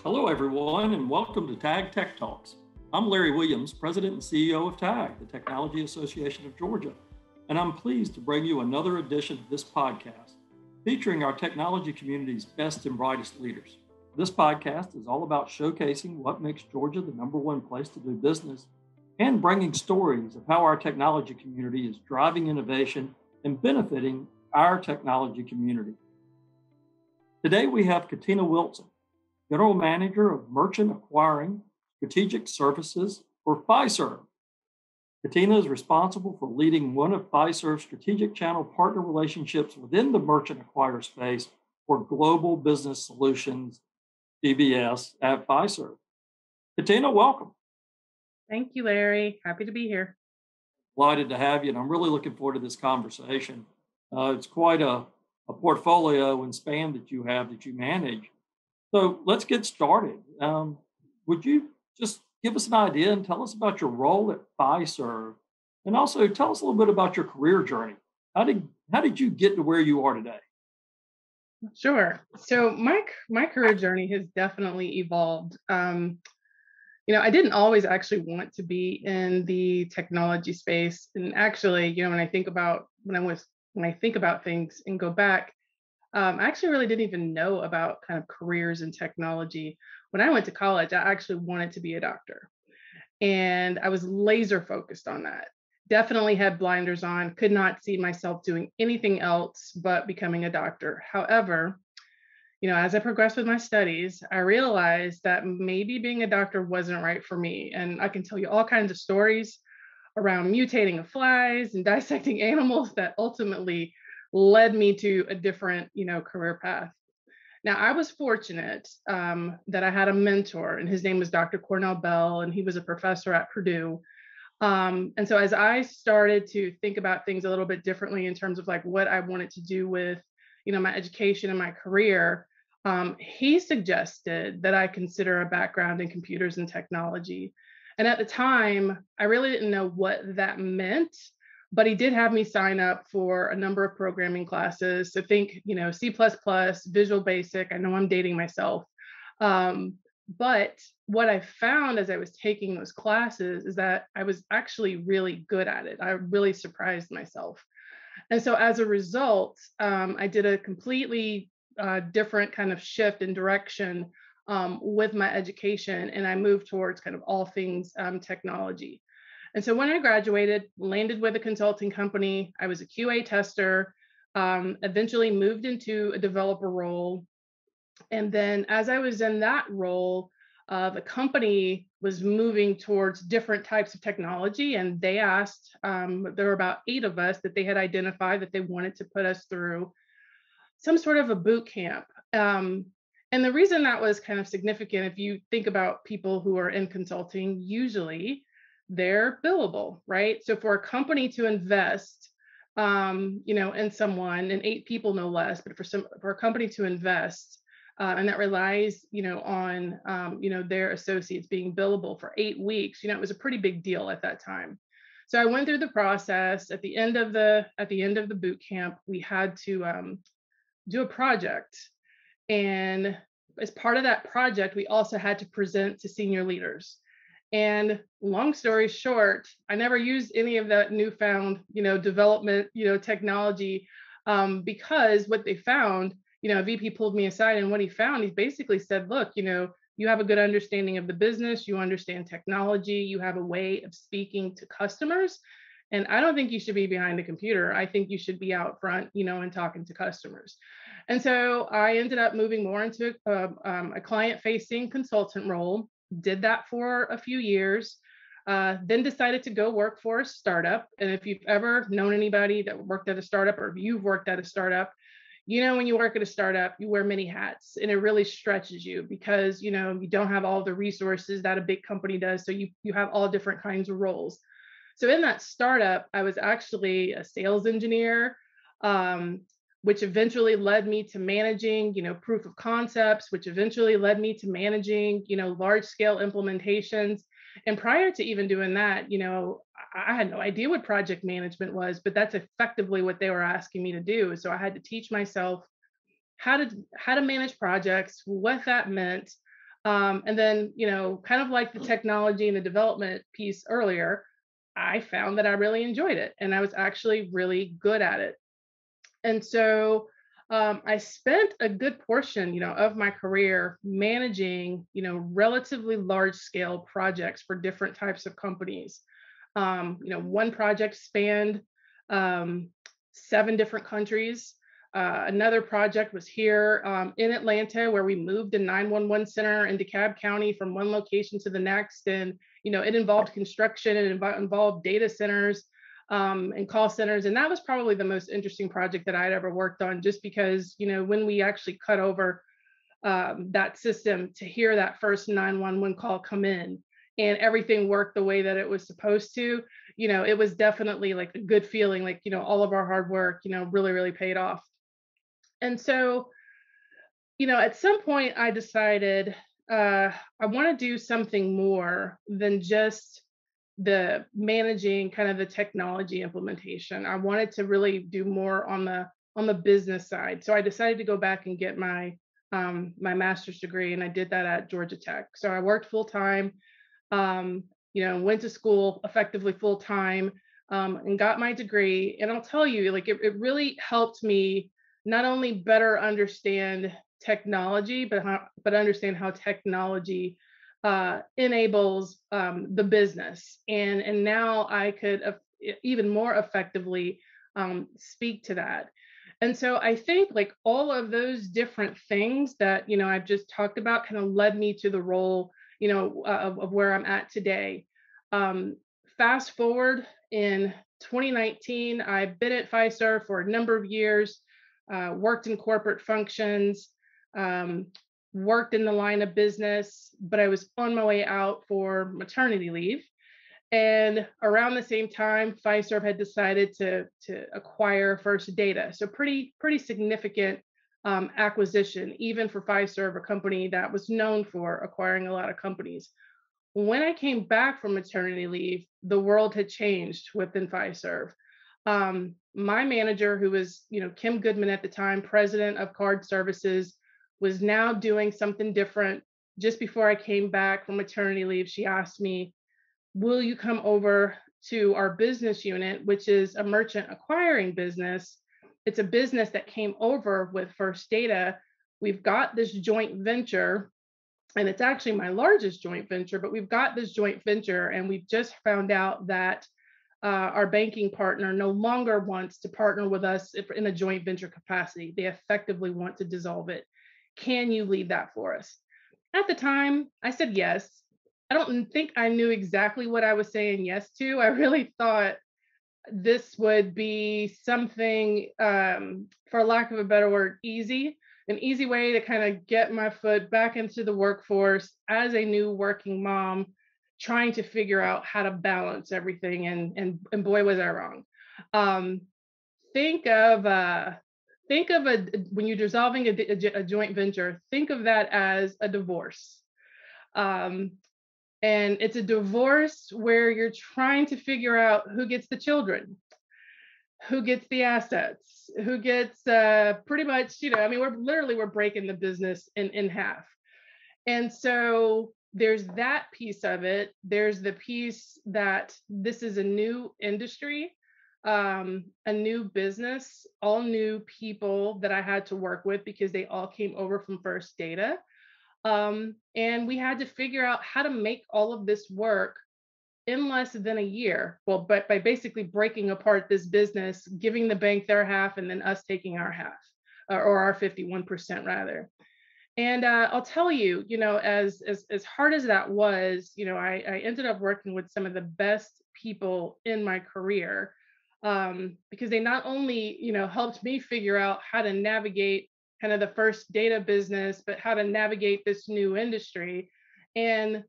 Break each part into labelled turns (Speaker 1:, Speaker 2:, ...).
Speaker 1: Hello, everyone, and welcome to TAG Tech Talks. I'm Larry Williams, President and CEO of TAG, the Technology Association of Georgia, and I'm pleased to bring you another edition of this podcast featuring our technology community's best and brightest leaders. This podcast is all about showcasing what makes Georgia the number one place to do business and bringing stories of how our technology community is driving innovation and benefiting our technology community. Today, we have Catina Wilson, General Manager of Merchant Acquiring Strategic Services for Fiserv. Catina is responsible for leading one of Fiserv's strategic channel partner relationships within the merchant acquirer space for Global Business Solutions, GBS, at Fiserv. Catina, welcome.
Speaker 2: Thank you, Larry. Happy to be here.
Speaker 1: Delighted to have you, and I'm really looking forward to this conversation. It's quite a portfolio and span that you have that you manage. So let's get started. Would you just give us an idea and tell us about your role at Fiserv, and also tell us a little bit about your career journey? How did you get to where you are today?
Speaker 2: Sure. So my career journey has definitely evolved. I didn't always actually want to be in the technology space, and actually, when I think about things and go back. I actually really didn't even know about kind of careers in technology. When I went to college, I actually wanted to be a doctor. And I was laser focused on that. Definitely had blinders on, could not see myself doing anything else but becoming a doctor. However, as I progressed with my studies, I realized that maybe being a doctor wasn't right for me. And I can tell you all kinds of stories around mutating of flies and dissecting animals that ultimately led me to a different, career path. Now, I was fortunate that I had a mentor, and his name was Dr. Cornell Bell, and he was a professor at Purdue. And so as I started to think about things a little bit differently in terms of like what I wanted to do with, my education and my career, he suggested that I consider a background in computers and technology. And at the time, I really didn't know what that meant. But he did have me sign up for a number of programming classes. So think, C++, Visual Basic. I know I'm dating myself. But what I found as I was taking those classes is that I was actually really good at it. I really surprised myself. And so as a result, I did a completely different kind of shift in direction with my education. And I moved towards kind of all things technology. And so when I graduated, landed with a consulting company, I was a QA tester, eventually moved into a developer role. And then as I was in that role, the company was moving towards different types of technology. And they asked, there were about 8 of us that they had identified that they wanted to put us through some sort of a boot camp. And the reason that was kind of significant, if you think about people who are in consulting, usually they're billable, right? So for a company to invest, in someone, and 8 people no less, but for a company to invest, and that relies, on, their associates being billable for 8 weeks, it was a pretty big deal at that time. So I went through the process. At the end of the boot camp, we had to do a project, and as part of that project, we also had to present to senior leaders. And long story short, I never used any of that newfound, development, technology, because what they found, VP pulled me aside, and what he found, he basically said, look, you have a good understanding of the business, you understand technology, you have a way of speaking to customers. And I don't think you should be behind a computer. I think you should be out front, and talking to customers. And so I ended up moving more into a client-facing consultant role. Did that for a few years, then decided to go work for a startup. And if you've ever known anybody that worked at a startup, or if you've worked at a startup, when you work at a startup, you wear many hats, and it really stretches you because, you don't have all the resources that a big company does. So you have all different kinds of roles. So in that startup, I was actually a sales engineer, which eventually led me to managing, proof of concepts, which eventually led me to managing, large scale implementations. And prior to even doing that, I had no idea what project management was, but that's effectively what they were asking me to do. So I had to teach myself how to manage projects, what that meant, And then, kind of like the technology and the development piece earlier, I found that I really enjoyed it and I was actually really good at it. And so I spent a good portion, of my career managing, relatively large scale projects for different types of companies. One project spanned um, 7 different countries. Another project was here in Atlanta, where we moved a 911 center in DeKalb County from one location to the next. And, it involved construction, it involved data centers and call centers. And that was probably the most interesting project that I'd ever worked on, just because, when we actually cut over that system to hear that first 911 call come in and everything worked the way that it was supposed to, it was definitely like a good feeling, like, all of our hard work, really, really paid off. And so, at some point I decided I want to do something more than just the managing kind of the technology implementation. I wanted to really do more on the business side. So I decided to go back and get my master's degree, and I did that at Georgia Tech. So I worked full time, went to school effectively full time, and got my degree. And I'll tell you, like it really helped me not only better understand technology, but understand how technology enables the business. And now I could even more effectively speak to that. And so I think like all of those different things that, I've just talked about kind of led me to the role, of where I'm at today. Um, Fast forward in 2019, I've been at Fiserv for a number of years, worked in corporate functions, um, worked in the line of business, but I was on my way out for maternity leave. And around the same time, Fiserv had decided to acquire First Data. So pretty significant acquisition, even for Fiserv, a company that was known for acquiring a lot of companies. When I came back from maternity leave, the world had changed within Fiserv. My manager, who was, Kim Goodman at the time, president of card services, was now doing something different. Just before I came back from maternity leave, she asked me, will you come over to our business unit, which is a merchant acquiring business? It's a business that came over with First Data. We've got this joint venture, and it's actually my largest joint venture, but we've got this joint venture, and we've just found out that our banking partner no longer wants to partner with us in a joint venture capacity. They effectively want to dissolve it. Can you lead that for us? At the time, I said yes. I don't think I knew exactly what I was saying yes to. I really thought this would be something, for lack of a better word, an easy way to kind of get my foot back into the workforce as a new working mom, trying to figure out how to balance everything. And boy, was I wrong. Um, think of when you're dissolving a joint venture, think of that as a divorce. Um, and it's a divorce where you're trying to figure out who gets the children, who gets the assets, who gets pretty much, I mean, we're breaking the business in half. And so there's that piece of it. There's the piece that this is a new industry, a new business, all new people that I had to work with because they all came over from First Data. And we had to figure out how to make all of this work in less than a year. Well, but by basically breaking apart this business, giving the bank their half, and then us taking our half, or our 51% rather. And I'll tell you, as hard as that was, I ended up working with some of the best people in my career, because they not only, helped me figure out how to navigate kind of the First Data business, but how to navigate this new industry. And,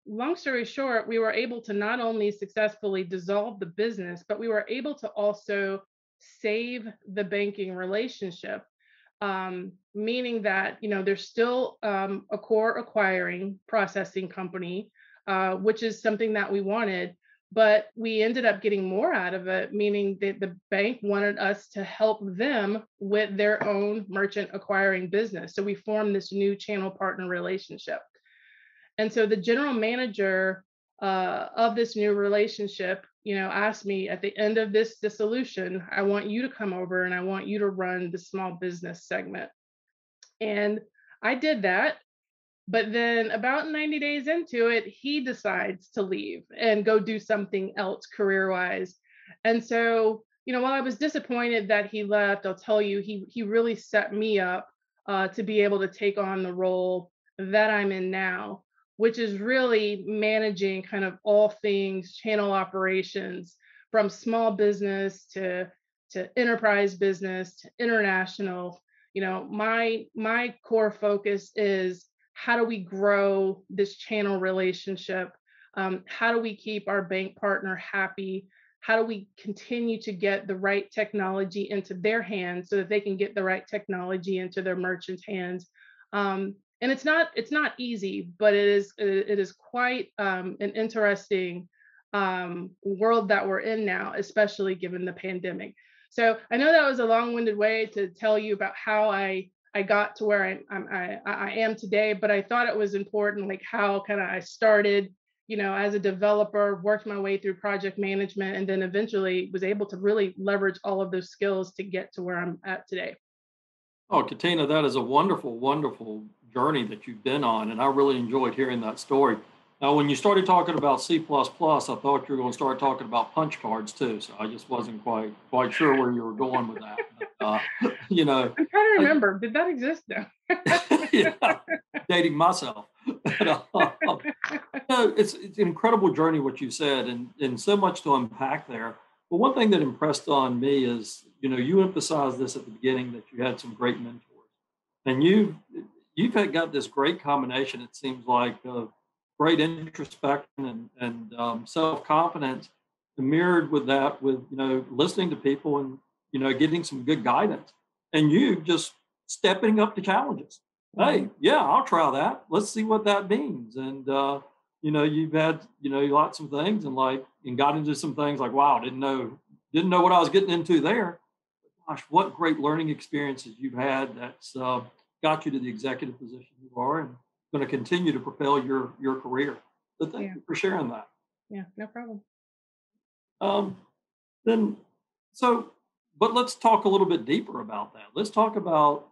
Speaker 2: long story short, we were able to not only successfully dissolve the business, but we were able to also save the banking relationship. Meaning that, there's still a core acquiring processing company, which is something that we wanted, but we ended up getting more out of it, meaning that the bank wanted us to help them with their own merchant acquiring business. So we formed this new channel partner relationship. And so the general manager of this new relationship, asked me at the end of this dissolution, I want you to come over and I want you to run the small business segment. And I did that. But then about 90 days into it, he decides to leave and go do something else career wise. And so, while I was disappointed that he left, I'll tell you, he really set me up to be able to take on the role that I'm in now, which is really managing kind of all things channel operations, from small business to enterprise business to international. My core focus is, how do we grow this channel relationship? How do we keep our bank partner happy? How do we continue to get the right technology into their hands so that they can get the right technology into their merchants' hands? And it's not easy, but it is quite an interesting world that we're in now, especially given the pandemic. So I know that was a long-winded way to tell you about how I got to where I am today, but I thought it was important, like how kind of I started, as a developer, worked my way through project management, and then eventually was able to really leverage all of those skills to get to where I'm at today.
Speaker 1: Oh, Katina, that is a wonderful, wonderful journey that you've been on, and I really enjoyed hearing that story. Now, when you started talking about C++, I thought you were going to start talking about punch cards too, so I just wasn't quite sure where you were going with that. But,
Speaker 2: I'm trying to remember, did that exist now?
Speaker 1: yeah, dating myself. But, it's an incredible journey what you said, and so much to unpack there. But one thing that impressed on me is, you emphasized this at the beginning, that you had some great mentors, and got this great combination. It seems like of great introspection and self confidence, mirrored with that, with listening to people and getting some good guidance, and you just stepping up to challenges. Hey, yeah, I'll try that. Let's see what that means. And you've had lots of things, and got into some things like, wow, didn't know what I was getting into there. Gosh, what great learning experiences you've had that's got you to the executive position you are, and going to continue to propel your career. So thank you for sharing that.
Speaker 2: Yeah, no problem.
Speaker 1: Then, but let's talk a little bit deeper about that. Let's talk about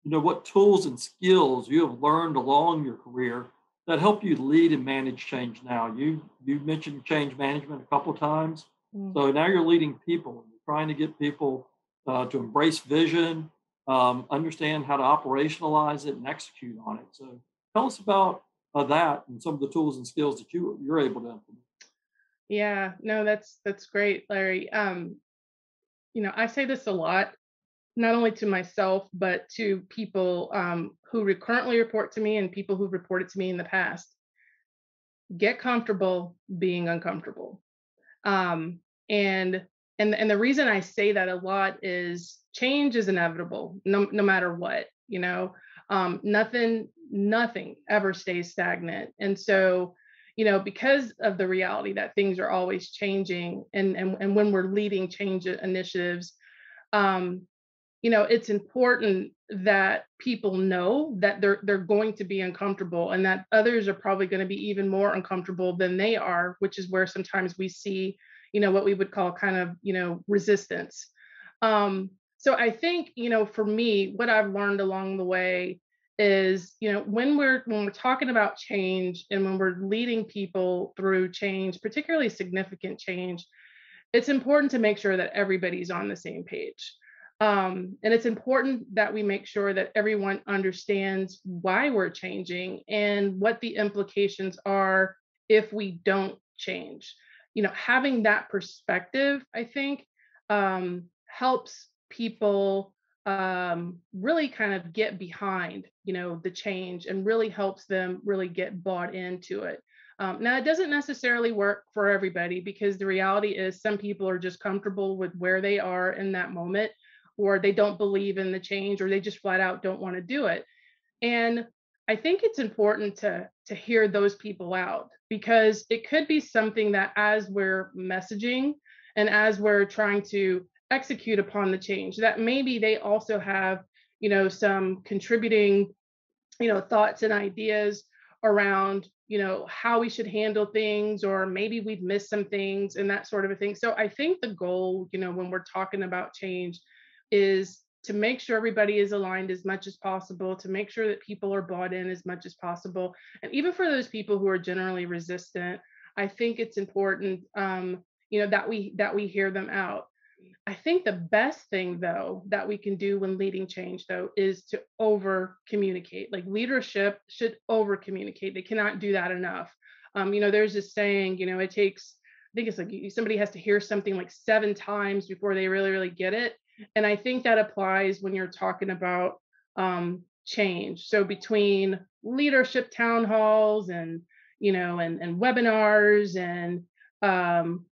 Speaker 1: what tools and skills you have learned along your career that help you lead and manage change now. You mentioned change management a couple of times. So now you're leading people. You're trying to get people to embrace vision, understand how to operationalize it and execute on it. So tell us about that and some of the tools and skills that you're able to implement.
Speaker 2: Yeah, no, that's great, Larry. I say this a lot, not only to myself, but to people who currently report to me and people who've reported to me in the past. Get comfortable being uncomfortable. And the reason I say that a lot is change is inevitable, no matter what. Nothing ever stays stagnant. And so, because of the reality that things are always changing, and when we're leading change initiatives, it's important that people know that they're going to be uncomfortable, and that others are probably going to be even more uncomfortable than they are, which is where sometimes we see, what we would call kind of, resistance. So I think, for me, what I've learned along the way is, when we're talking about change and when we're leading people through change, particularly significant change, it's important to make sure that everybody's on the same page. And it's important that we make sure that everyone understands why we're changing and what the implications are if we don't change. Having that perspective, I think, helps people really kind of get behind, the change, and really helps them really get bought into it. Now, it doesn't necessarily work for everybody, because the reality is some people are just comfortable with where they are in that moment, or they don't believe in the change, or they just flat out don't want to do it. And I think it's important to hear those people out, because it could be something that, as we're messaging and as we're trying to execute upon the change, that maybe they also have, some contributing, thoughts and ideas around, how we should handle things, or maybe we've missed some things and that sort of a thing. So I think the goal, when we're talking about change, is to make sure everybody is aligned as much as possible, to make sure that people are bought in as much as possible. And even for those people who are generally resistant, I think it's important, that we hear them out. I think the best thing, though, that we can do when leading change, though, is to over communicate. Like, leadership should over communicate. They cannot do that enough. There's this saying, it takes, I think it's like somebody has to hear something like 7 times before they really, really get it. And I think that applies when you're talking about change. So between leadership town halls and, and webinars and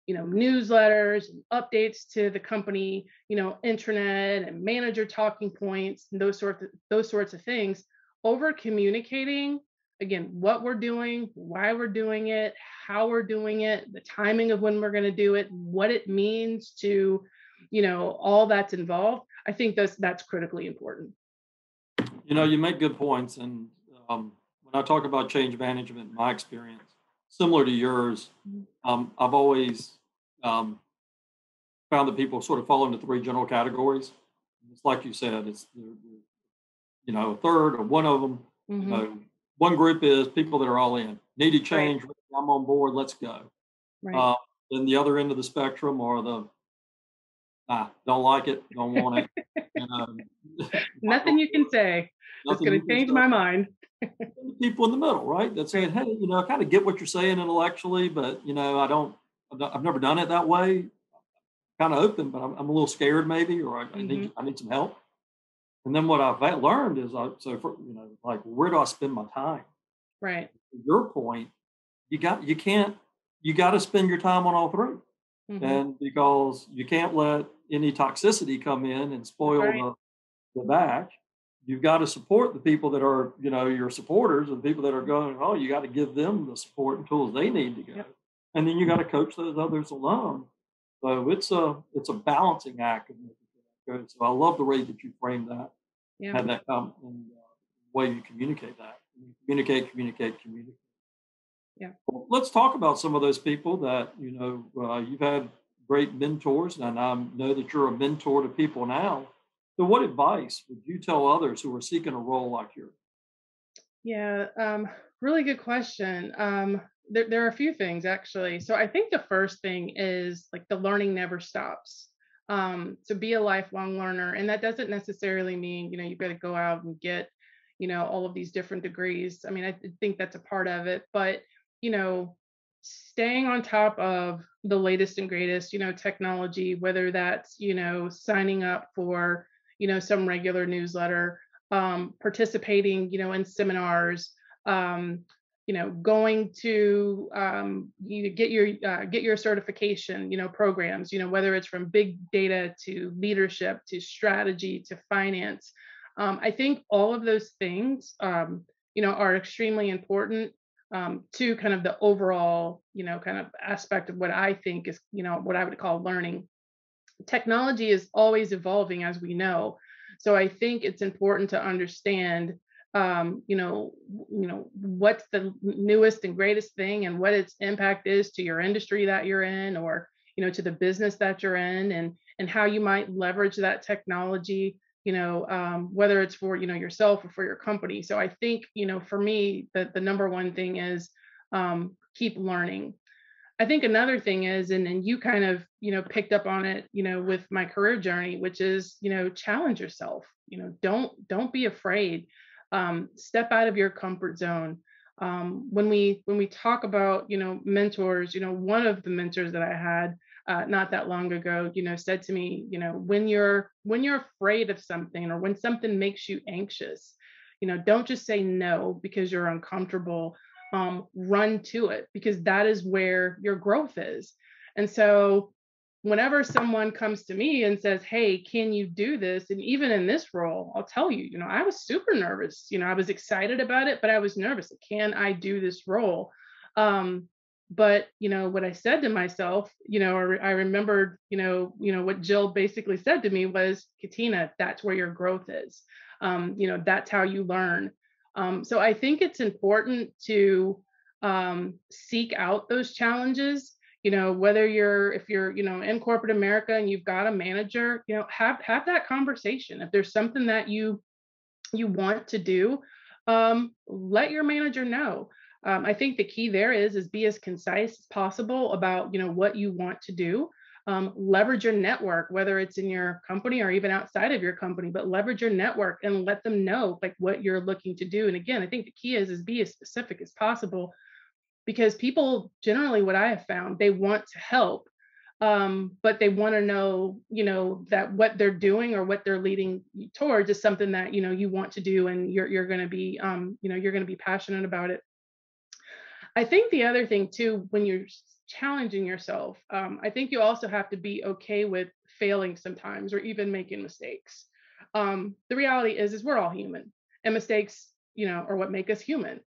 Speaker 2: newsletters and updates to the company, intranet and manager talking points and those sorts of things. Over communicating, again, what we're doing, why we're doing it, how we're doing it, the timing of when we're going to do it, what it means to, all that's involved. I think that's critically important.
Speaker 1: You make good points, and when I talk about change management, my experience similar to yours, I've always found that people sort of fall into 3 general categories. It's like you said, it's a third or one of them.
Speaker 2: Mm-hmm.
Speaker 1: One group is people that are all in, need to change.
Speaker 2: Right.
Speaker 1: I'm on board. Let's go.
Speaker 2: Right.
Speaker 1: Then the other end of the spectrum are the don't like it, don't want it.
Speaker 2: Nothing you can say that's
Speaker 1: Nothing you
Speaker 2: going to
Speaker 1: can
Speaker 2: change
Speaker 1: say.
Speaker 2: my mind.
Speaker 1: And the people in the middle, right? That say, hey, I kind of get what you're saying intellectually, but I've never done it that way. Kind of open, but I'm a little scared maybe, or I
Speaker 2: Mm-hmm.
Speaker 1: need some help. And then what I've learned is, like, where do I spend my time?
Speaker 2: Right.
Speaker 1: To your point, you got to spend your time on all 3.
Speaker 2: Mm-hmm.
Speaker 1: And because you can't let any toxicity come in and spoil
Speaker 2: Right.
Speaker 1: the batch. You've got to support the people that are, your supporters, and people that are going, oh, you got to give them the support and tools they need to go.
Speaker 2: Yep.
Speaker 1: And then you got to coach those others along. So it's a balancing act of making sure that goes. So I love the way that you frame that,
Speaker 2: Yeah.
Speaker 1: have that come in the way you communicate that. Communicate.
Speaker 2: Yeah.
Speaker 1: Well, let's talk about some of those people that, you've had great mentors, and I know that you're a mentor to people now. So what advice would you tell others who are seeking a role like yours?
Speaker 2: Yeah. Really good question. There are a few things, actually. So I think the first thing is, like, the learning never stops. To be a lifelong learner, and that doesn't necessarily mean, you've got to go out and get, all of these different degrees. I mean, I think that's a part of it, but, you know, staying on top of the latest and greatest, technology, whether that's, signing up for, some regular newsletter, participating, in seminars, um, going to, get your certification, programs, whether it's from big data to leadership to strategy to finance. I think all of those things, are extremely important, to kind of the overall, kind of aspect of what I think is, what I would call learning. Technology is always evolving, as we know. So I think it's important to understand, what's the newest and greatest thing, and what its impact is to your industry that you're in, or, to the business that you're in, and how you might leverage that technology, whether it's for, yourself or for your company. So I think, for me, the number one thing is, keep learning. I think another thing is, and you kind of, picked up on it, with my career journey, which is, challenge yourself. Don't be afraid. Step out of your comfort zone. When we talk about, mentors, one of the mentors that I had, not that long ago, said to me, when you're afraid of something, or when something makes you anxious, don't just say no because you're uncomfortable. Run to it, because that is where your growth is. And so whenever someone comes to me and says, "Hey, can you do this?" And even in this role, I'll tell you, I was super nervous. I was excited about it, but I was nervous. Can I do this role? Um, but what I said to myself, I remembered, what Jill basically said to me was, "Katina, that's where your growth is. That's how you learn." So I think it's important to seek out those challenges. Whether if you're in corporate America and you've got a manager, have that conversation. If there's something that you want to do, let your manager know. I think the key there is be as concise as possible about what you want to do. Leverage your network, whether it's in your company or even outside of your company, but leverage your network and let them know like what you're looking to do. And again, I think the key is be as specific as possible, because people generally, what I have found, they want to help, but they want to know, that what they're doing or what they're leading you towards is something that you want to do, and you're going to be, you're going to be passionate about it. I think the other thing too, when you're challenging yourself, I think you also have to be okay with failing sometimes or even making mistakes. The reality is we're all human, and mistakes, are what make us human.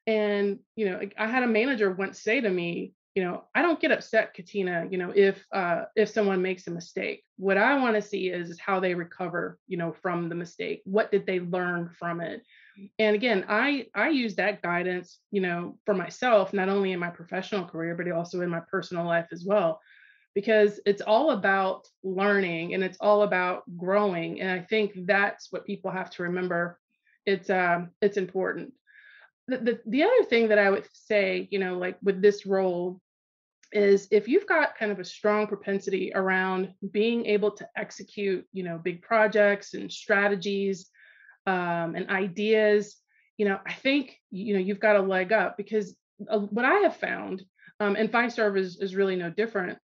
Speaker 2: And, like, I had a manager once say to me, "I don't get upset, Katina, if someone makes a mistake. What I want to see is how they recover, from the mistake. What did they learn from it?" And again, I use that guidance, for myself, not only in my professional career, but also in my personal life as well, because it's all about learning and it's all about growing. And I think that's what people have to remember. It's important. The other thing that I would say, like with this role, is if you've got kind of a strong propensity around being able to execute, big projects and strategies, and ideas, I think, you've got a leg up, because what I have found, and Fiserv is really no different.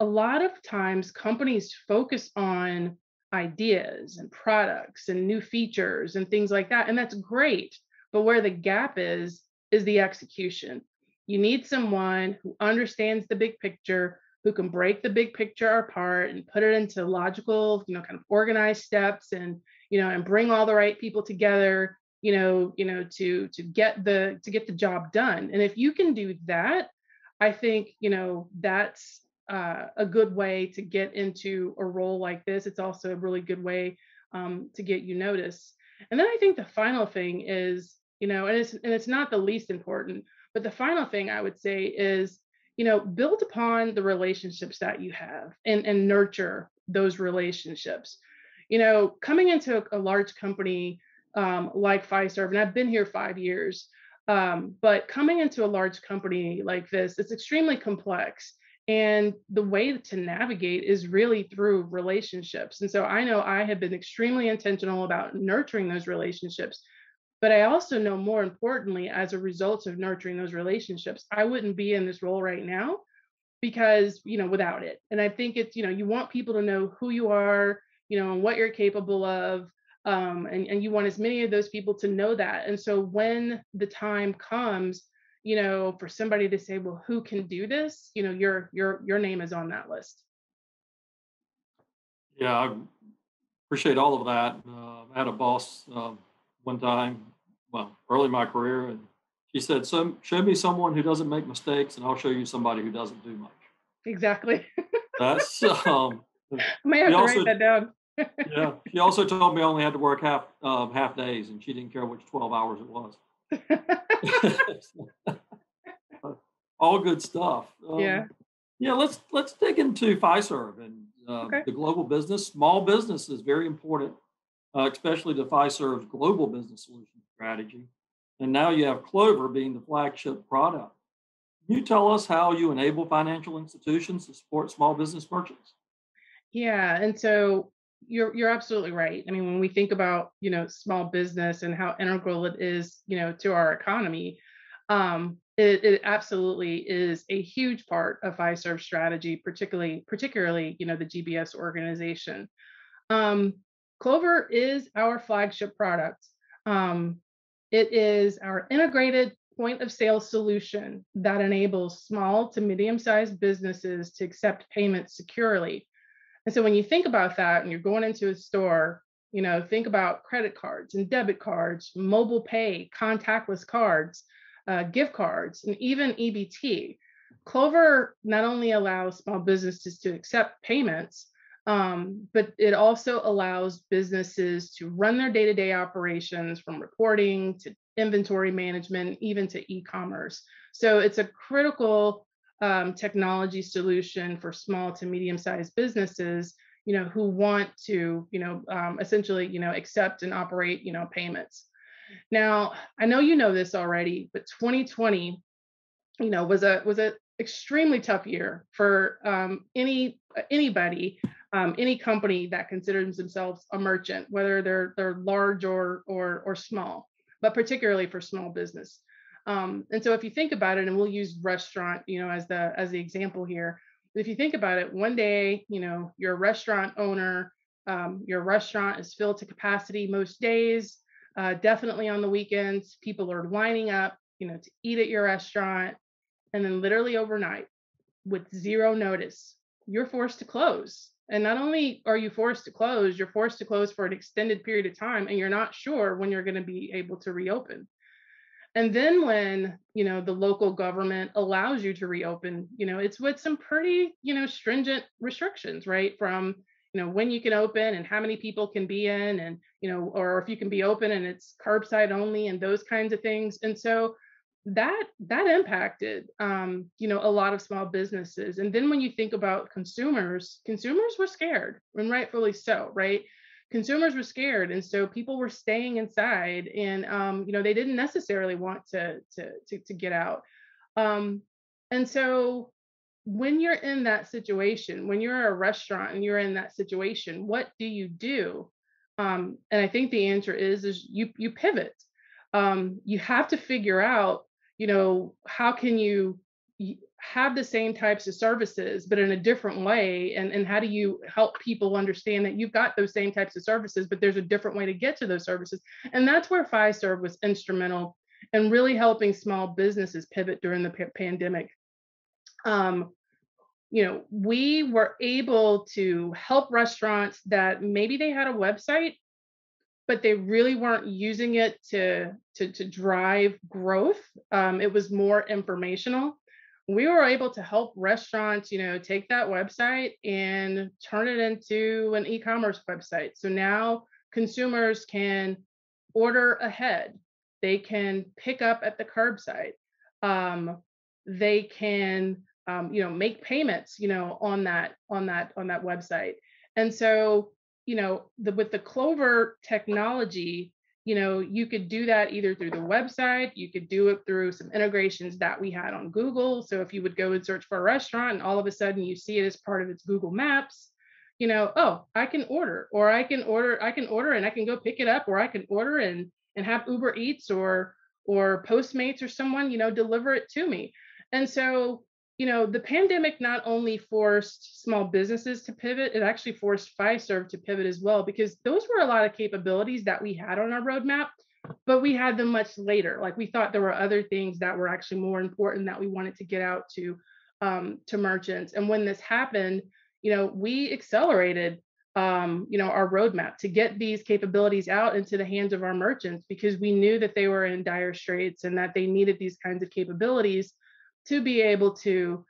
Speaker 2: A lot of times companies focus on ideas and products and new features and things like that. And that's great. But where the gap is the execution. You need someone who understands the big picture, who can break the big picture apart and put it into logical, kind of organized steps, and bring all the right people together, to get the job done. And if you can do that, I think, that's a good way to get into a role like this. It's also a really good way, to get you noticed. And then I think the final thing is, and it's not the least important, but the final thing I would say is, build upon the relationships that you have, and nurture those relationships. Coming into a large company, like Fiserv, and I've been here 5 years, but coming into a large company like this, it's extremely complex. And the way to navigate is really through relationships. And so I know I have been extremely intentional about nurturing those relationships. But I also know, more importantly, as a result of nurturing those relationships, I wouldn't be in this role right now, because, without it. And I think it's, you want people to know who you are, and what you're capable of. And you want as many of those people to know that. And so when the time comes, for somebody to say, "Well, who can do this?" Your name is on that list.
Speaker 1: Yeah, I appreciate all of that. I had a boss one time, well, early in my career, and she said, show me someone who doesn't make mistakes, and I'll show you somebody who doesn't do much."
Speaker 2: Exactly.
Speaker 1: That's
Speaker 2: I may
Speaker 1: she
Speaker 2: have to write
Speaker 1: also
Speaker 2: that down.
Speaker 1: yeah, she also told me I only had to work half days, and she didn't care which 12 hours it was. All good stuff.
Speaker 2: Yeah.
Speaker 1: Yeah, let's dig into Fiserv and
Speaker 2: Okay.
Speaker 1: the global business. Small business is very important, especially to Fiserv's global business solution strategy. And now you have Clover being the flagship product. Can you tell us how you enable financial institutions to support small business merchants?
Speaker 2: Yeah, and so you're absolutely right. I mean, when we think about, small business and how integral it is, to our economy, it absolutely is a huge part of Fiserv strategy, particularly, the GBS organization. Um, Clover is our flagship product. It is our integrated point of sale solution that enables small to medium-sized businesses to accept payments securely. And so when you think about that and you're going into a store, think about credit cards and debit cards, mobile pay, contactless cards, gift cards, and even EBT. Clover not only allows small businesses to accept payments, but it also allows businesses to run their day-to-day operations from reporting to inventory management, even to e-commerce. So it's a critical technology solution for small to medium-sized businesses, who want to, essentially, accept and operate, payments. Now, I know you know this already, but 2020, was a extremely tough year for anybody, any company that considers themselves a merchant, whether they're large or small, but particularly for small business. And so if you think about it, and we'll use restaurant, as the example here. If you think about it, one day, you're a restaurant owner, your restaurant is filled to capacity most days, definitely on the weekends, people are lining up, to eat at your restaurant. And then literally overnight, with zero notice, you're forced to close. And not only are you forced to close, you're forced to close for an extended period of time, and you're not sure when you're going to be able to reopen. And then when, the local government allows you to reopen, it's with some pretty, stringent restrictions, right? From, when you can open and how many people can be in, and, or if you can be open and it's curbside only and those kinds of things. And so that impacted, a lot of small businesses. And then when you think about consumers were scared, and rightfully so, right? Consumers were scared, and so people were staying inside, and they didn't necessarily want to get out. And so when you're in that situation, when you're a restaurant and you're in that situation, what do you do? And I think the answer is you pivot. You have to figure out, how can you have the same types of services, but in a different way? And how do you help people understand that you've got those same types of services, but there's a different way to get to those services? And that's where Fiserv was instrumental in really helping small businesses pivot during the pandemic. We were able to help restaurants that maybe they had a website, but they really weren't using it to drive growth. It was more informational. We were able to help restaurants, take that website and turn it into an e-commerce website. So now consumers can order ahead. They can pick up at the curbside. They can, make payments, on that website. And so, with the Clover technology, you could do that either through the website, you could do it through some integrations that we had on Google. So if you would go and search for a restaurant and all of a sudden you see it as part of its Google Maps, oh, I can order and I can go pick it up, or I can order and have Uber Eats or Postmates or someone, deliver it to me. And so, the pandemic not only forced small businesses to pivot, it actually forced Fiserv to pivot as well, because those were a lot of capabilities that we had on our roadmap, but we had them much later. Like, we thought there were other things that were actually more important that we wanted to get out to merchants. And when this happened, we accelerated, our roadmap to get these capabilities out into the hands of our merchants, because we knew that they were in dire straits and that they needed these kinds of capabilities to be able to,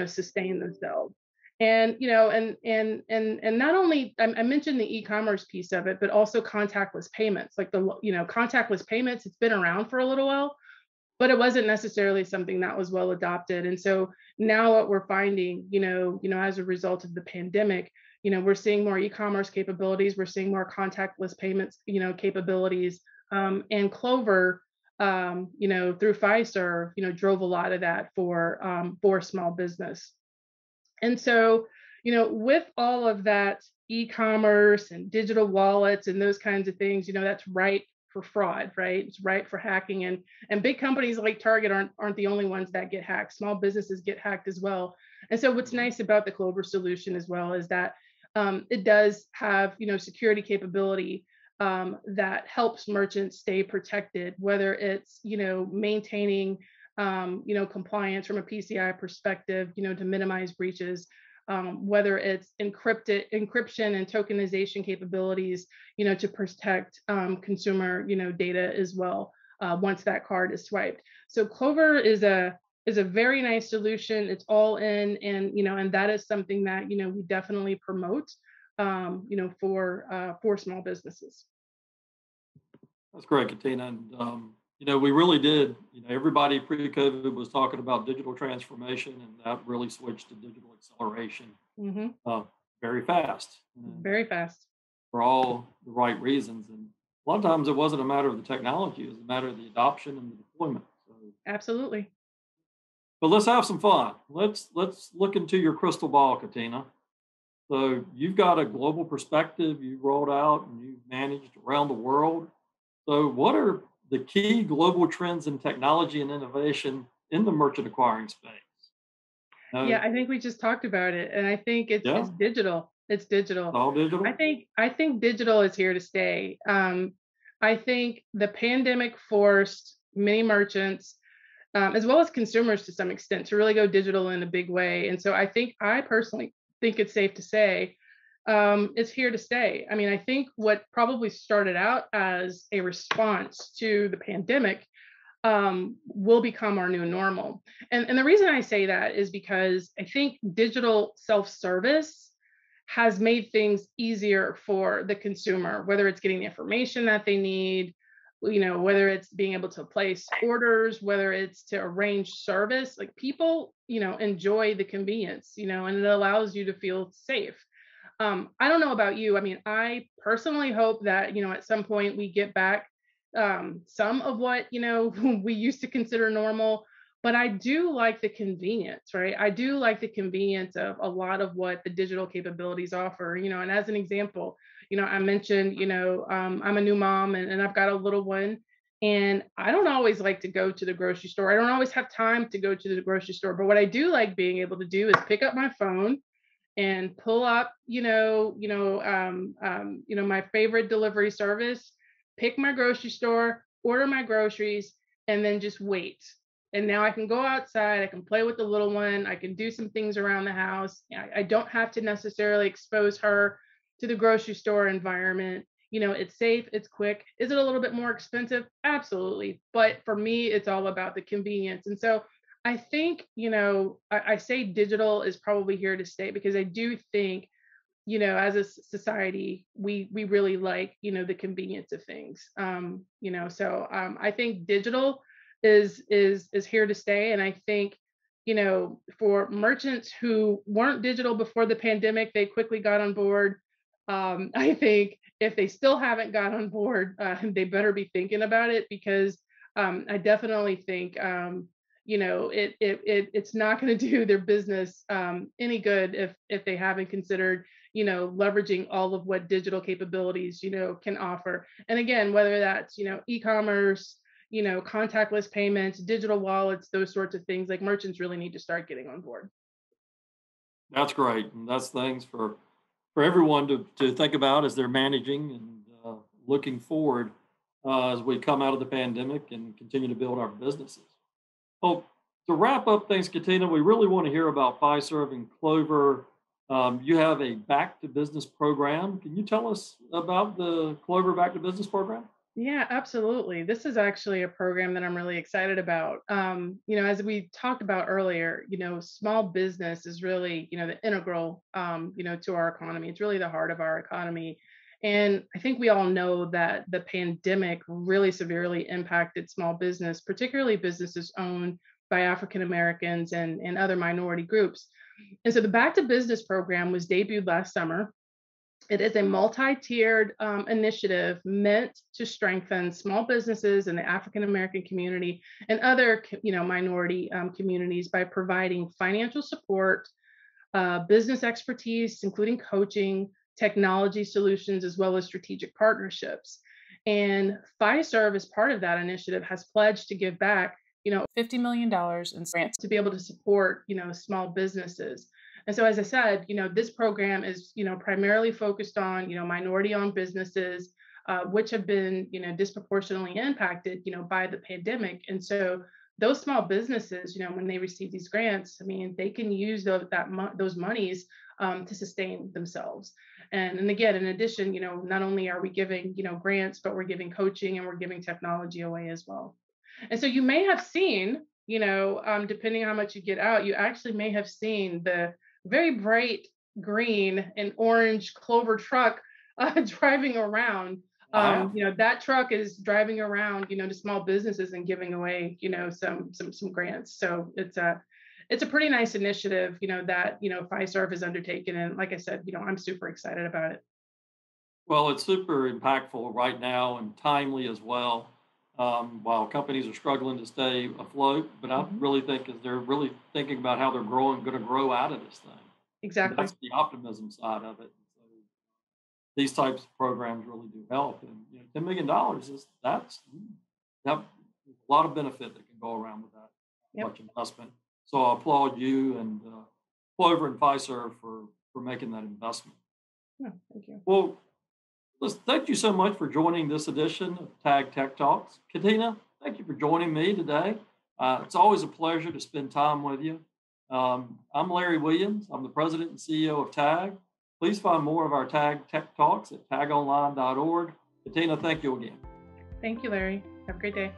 Speaker 2: sustain themselves. And, and not only, I mentioned the e-commerce piece of it, but also contactless payments, like contactless payments. It's been around for a little while, but it wasn't necessarily something that was well adopted. And so now what we're finding, as a result of the pandemic, we're seeing more e-commerce capabilities, we're seeing more contactless payments, capabilities, and Clover, through Fiserv, drove a lot of that for small business. And so, with all of that e-commerce and digital wallets and those kinds of things, that's ripe for fraud, right? It's ripe for hacking, and big companies like Target aren't the only ones that get hacked. Small businesses get hacked as well. And so, what's nice about the Clover solution as well is that it does have, security capability. that helps merchants stay protected, whether it's, maintaining, compliance from a PCI perspective, to minimize breaches, whether it's encryption and tokenization capabilities, to protect consumer, data as well, once that card is swiped. So Clover is a very nice solution. It's all in, and that is something that we definitely promote, for small businesses.
Speaker 1: That's great, Katina. And, we really did, everybody pre-COVID was talking about digital transformation, and that really switched to digital acceleration
Speaker 2: Hmm.
Speaker 1: uh, very fast and
Speaker 2: Very fast.
Speaker 1: for all the right reasons. And a lot of times it wasn't a matter of the technology, it was a matter of the adoption and the deployment. So,
Speaker 2: Absolutely.
Speaker 1: but let's have some fun. Let's look into your crystal ball, Katina. So you've got a global perspective you rolled out and you've managed around the world. So what are the key global trends in technology and innovation in the merchant acquiring space?
Speaker 2: Yeah,
Speaker 1: No,
Speaker 2: I think we just talked about it, and I think it's
Speaker 1: yeah,
Speaker 2: digital. It's digital.
Speaker 1: all
Speaker 2: I
Speaker 1: digital.
Speaker 2: think I think digital is here to stay. I think the pandemic forced many merchants, as well as consumers to some extent, to really go digital in a big way. And so I personally think it's safe to say, it's here to stay. I mean, I think what probably started out as a response to the pandemic, will become our new normal. And the reason I say that is because I think digital self service has made things easier for the consumer, whether it's getting the information that they need, whether it's being able to place orders, whether it's to arrange service. Like people, enjoy the convenience, and it allows you to feel safe. I don't know about you. I mean, I personally hope that, at some point we get back, some of what, we used to consider normal. But I do like the convenience, right? I do like the convenience of a lot of what the digital capabilities offer, and as an example, I mentioned, I'm a new mom, and I've got a little one. And I don't always like to go to the grocery store. I don't always have time to go to the grocery store. But what I do like being able to do is pick up my phone and pull up, my favorite delivery service, pick my grocery store, order my groceries, and then just wait. And now I can go outside, I can play with the little one, I can do some things around the house. I don't have to necessarily expose her to the grocery store environment. It's safe, it's quick. Is it a little bit more expensive? Absolutely. But for me, it's all about the convenience. And so I think, I say digital is probably here to stay because I do think, as a society, we really like, the convenience of things. So I think digital is here to stay. And I think, for merchants who weren't digital before the pandemic, they quickly got on board. I think if they still haven't got on board, they better be thinking about it because I definitely think it's not going to do their business any good if they haven't considered leveraging all of what digital capabilities can offer. And again, whether that's e-commerce, contactless payments, digital wallets, those sorts of things, like merchants really need to start getting on board.
Speaker 1: That's great, and that's things for everyone to think about as they're managing and looking forward as we come out of the pandemic and continue to build our businesses. Well, to wrap up things, Katina, we really want to hear about Fiserv and Clover. You have a back to business program. Can you tell us about the Clover back to business program?
Speaker 2: Yeah, absolutely. This is actually a program that I'm really excited about. As we talked about earlier, small business is really, the integral, to our economy. It's really the heart of our economy. And I think we all know that the pandemic really severely impacted small business, particularly businesses owned by African Americans and other minority groups. And so the Back to Business program was debuted last summer. It is a multi-tiered initiative meant to strengthen small businesses in the African American community and other, minority communities by providing financial support, business expertise, including coaching, technology solutions, as well as strategic partnerships. And Fiserv, as part of that initiative, has pledged to give back, $50 million in grants to be able to support, small businesses. And so, as I said, this program is, primarily focused on, minority-owned businesses, which have been, disproportionately impacted, by the pandemic. And so those small businesses, when they receive these grants, I mean, they can use those monies to sustain themselves. And again, in addition, not only are we giving, grants, but we're giving coaching and we're giving technology away as well. And so you may have seen, depending on how much you get out, you actually may have seen the very bright green and orange Clover truck driving around. That truck is driving around, to small businesses and giving away, some grants. So it's a pretty nice initiative, that Fiserv has undertaken. And like I said, I'm super excited about it.
Speaker 1: Well, it's super impactful right now and timely as well. While companies are struggling to stay afloat, but I
Speaker 2: Mhm.
Speaker 1: really think is they're really thinking about how they're going to grow out of this thing. And
Speaker 2: Exactly.
Speaker 1: that's the optimism side of it. So these types of programs really do help. And $10 million is that a lot of benefit that can go around with that
Speaker 2: Yep.
Speaker 1: much investment. So I applaud you and Clover and Fiserv for making that investment.
Speaker 2: Yeah, thank you.
Speaker 1: Well, thank you so much for joining this edition of Tag Tech Talks. Katina, thank you for joining me today. It's always a pleasure to spend time with you. I'm Larry Williams. I'm the president and CEO of TAG. Please find more of our Tag Tech Talks at tagonline.org. Katina, thank you again.
Speaker 2: Thank you, Larry. Have a great day.